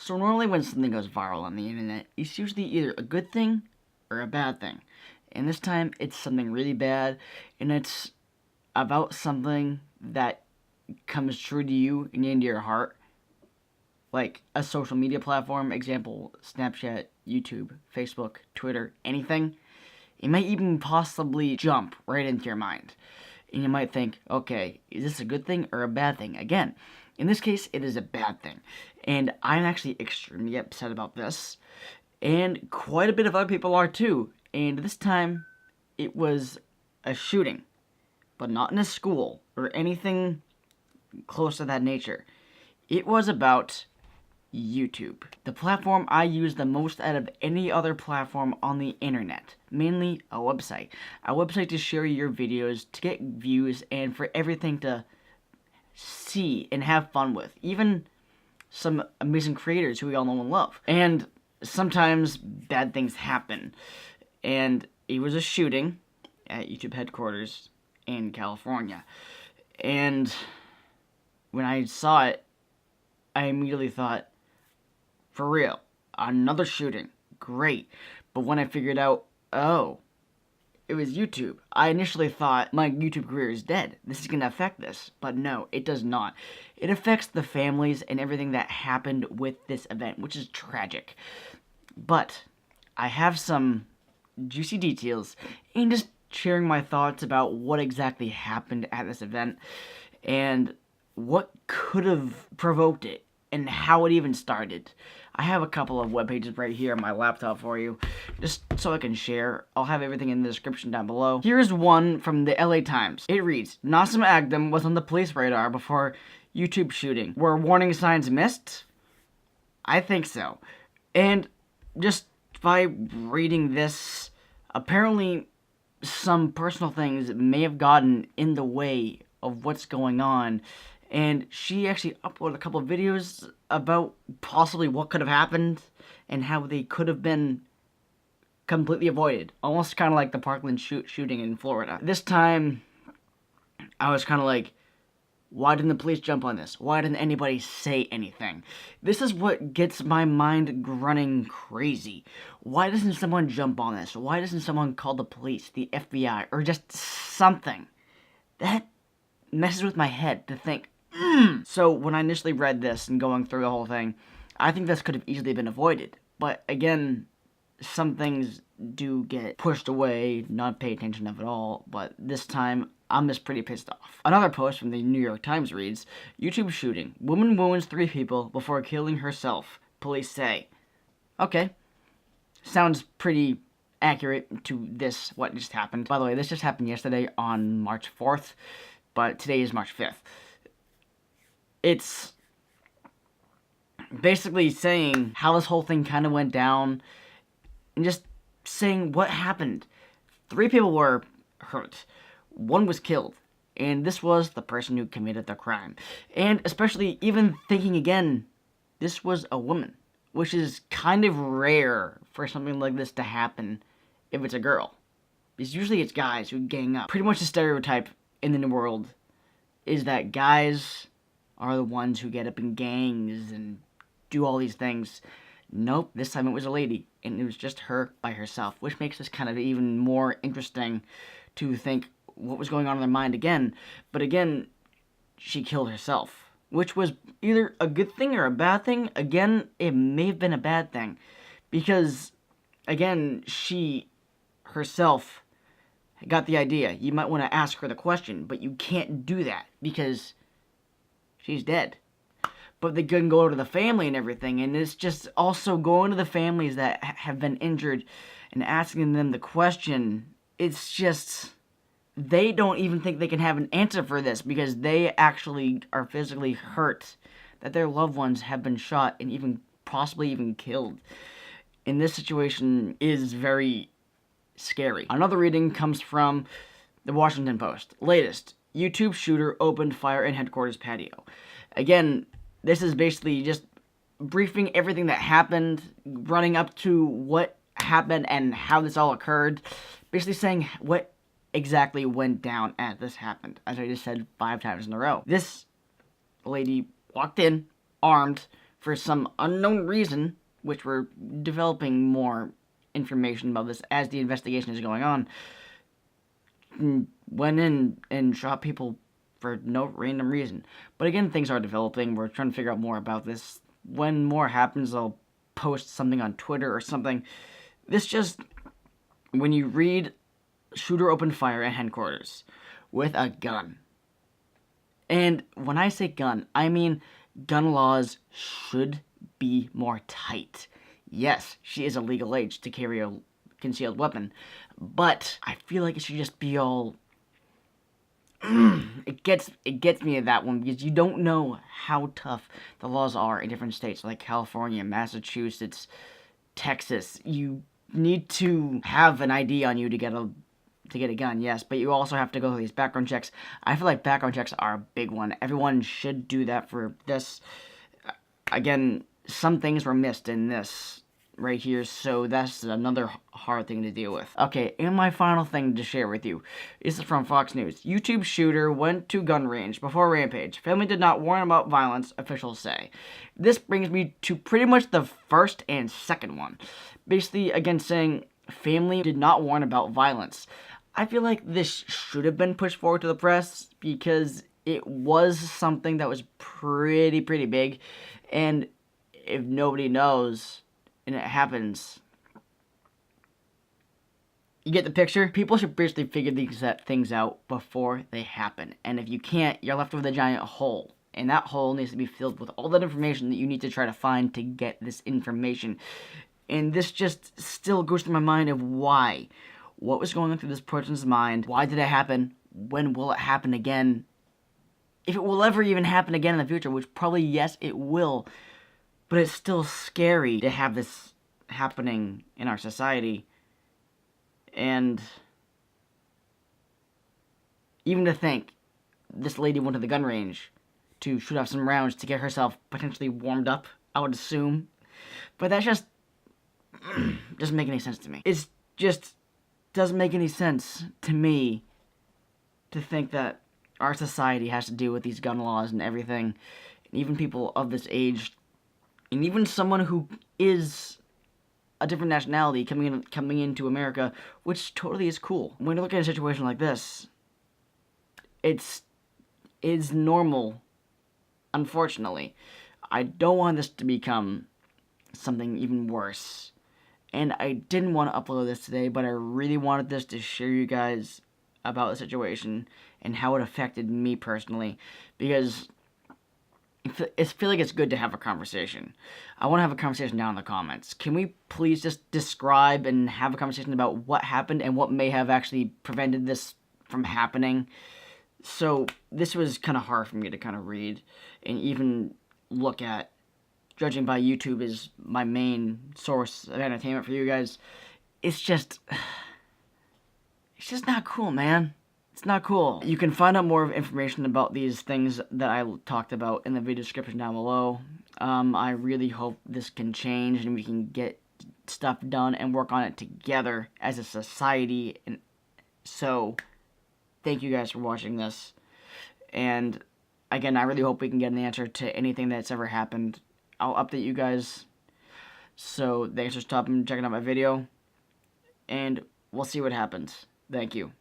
So normally when something goes viral on the internet, it's usually either a good thing or a bad thing. And this time it's something really bad, and it's about something that comes true to you and into your heart. Like a social media platform, example, Snapchat, YouTube, Facebook, Twitter, anything. It might even possibly jump right into your mind. And you might think, okay, is this a good thing or a bad thing? Again, in this case, it is a bad thing. And I'm actually extremely upset about this. And quite a bit of other people are too. And this time, it was a shooting. But not in a school or anything close to that nature. It was about YouTube, the platform I use the most out of any other platform on the internet. Mainly a website. A website to share your videos, to get views, and for everything to see and have fun with. Even some amazing creators who we all know and love. And sometimes bad things happen. And it was a shooting at YouTube headquarters in California. And when I saw it, I immediately thought, for real, another shooting, great. But when I figured out, oh, it was YouTube, I initially thought my YouTube career is dead. This is going to affect this. But no, it does not. It affects the families and everything that happened with this event, which is tragic. But I have some juicy details and just sharing my thoughts about what exactly happened at this event and what could have provoked it and how it even started. I have a couple of web pages right here on my laptop for you, just so I can share. I'll have everything in the description down below. Here's one from the LA Times. It reads, Nassim Agdam was on the police radar before YouTube shooting. Were warning signs missed? I think so. And just by reading this, apparently some personal things may have gotten in the way of what's going on. And she actually uploaded a couple of videos about possibly what could have happened and how they could have been completely avoided. Almost kind of like the Parkland shooting in Florida. This time, I was kind of like, why didn't the police jump on this? Why didn't anybody say anything? This is what gets my mind running crazy. Why doesn't someone jump on this? Why doesn't someone call the police, the FBI, or just something? That messes with my head to think, So when I initially read this and going through the whole thing, I think this could have easily been avoided. But again, some things do get pushed away, not pay attention of at all, but this time, I'm just pretty pissed off. Another post from the New York Times reads, YouTube shooting. Woman wounds 3 people before killing herself, police say. Okay. Sounds pretty accurate to this, what just happened. By the way, this just happened yesterday on March 4th, but today is March 5th. It's basically saying how this whole thing kind of went down and just saying what happened. 3 people were hurt. 1 was killed. And this was the person who committed the crime. And especially even thinking again, this was a woman, which is kind of rare for something like this to happen if it's a girl. Because usually it's guys who gang up. Pretty much the stereotype in the new world is that guys are the ones who get up in gangs and do all these things. Nope, this time it was a lady, and it was just her by herself, which makes this kind of even more interesting to think what was going on in their mind again. But again, she killed herself, which was either a good thing or a bad thing. Again, it may have been a bad thing, because, again, she herself got the idea. You might want to ask her the question, but you can't do that, because she's dead. But they couldn't go to the family and everything, and it's just also going to the families that have been injured and asking them the question. It's just, they don't even think they can have an answer for this, because they actually are physically hurt that their loved ones have been shot and even possibly even killed. And this situation is very scary. Another reading comes from the Washington Post. Latest, YouTube shooter opened fire in headquarters patio. Again, this is basically just briefing everything that happened, running up to what happened and how this all occurred. Basically saying what exactly went down as this happened, as I just said 5 times in a row. This lady walked in, armed, for some unknown reason, which we're developing more information about this as the investigation is going on, went in and shot people for no random reason. But again, things are developing. We're trying to figure out more about this. When more happens, I'll post something on Twitter or something. This just, when you read shooter opened fire at headquarters with a gun. And when I say gun, I mean gun laws should be more tight. Yes, she is a legal age to carry a concealed weapon, but I feel like it should just be all... it gets me at that one, because you don't know how tough the laws are in different states like California, Massachusetts, Texas. You need to have an ID on you to get a gun, yes, but you also have to go through these background checks. I feel like background checks are a big one. Everyone should do that for this. Again, some things were missed in this right here, so that's another hard thing to deal with. Okay, and my final thing to share with you is from Fox News. YouTube shooter went to gun range before rampage. Family did not warn about violence, officials say. This brings me to pretty much the first and second one. Basically, again, saying family did not warn about violence. I feel like this should have been pushed forward to the press because it was something that was pretty big, and if nobody knows and it happens, you get the picture? People should basically figure these things out before they happen, and if you can't, you're left with a giant hole, and that hole needs to be filled with all that information that you need to try to find to get this information. And this just still goes through my mind of why. What was going on through this person's mind? Why did it happen? When will it happen again? If it will ever even happen again in the future, which probably, yes, it will. But it's still scary to have this happening in our society. And even to think this lady went to the gun range to shoot off some rounds to get herself potentially warmed up, I would assume. But that just doesn't make any sense to me. It's just doesn't make any sense to me to think that our society has to deal with these gun laws and everything. And even people of this age, and even someone who is a different nationality coming into America, which totally is cool. When you look at a situation like this, it's normal, unfortunately. I don't want this to become something even worse. And I didn't want to upload this today, but I really wanted this to share you guys about the situation and how it affected me personally, because I feel like it's good to have a conversation. I want to have a conversation down in the comments. Can we please just describe and have a conversation about what happened and what may have actually prevented this from happening? So this was kind of hard for me to kind of read and even look at. Judging by YouTube is my main source of entertainment for you guys. It's just not cool, man. It's not cool. You can find out more information about these things that I talked about in the video description down below. I really hope this can change and we can get stuff done and work on it together as a society. And so, thank you guys for watching this. And again, I really hope we can get an answer to anything that's ever happened. I'll update you guys. So, thanks for stopping and checking out my video. And we'll see what happens. Thank you.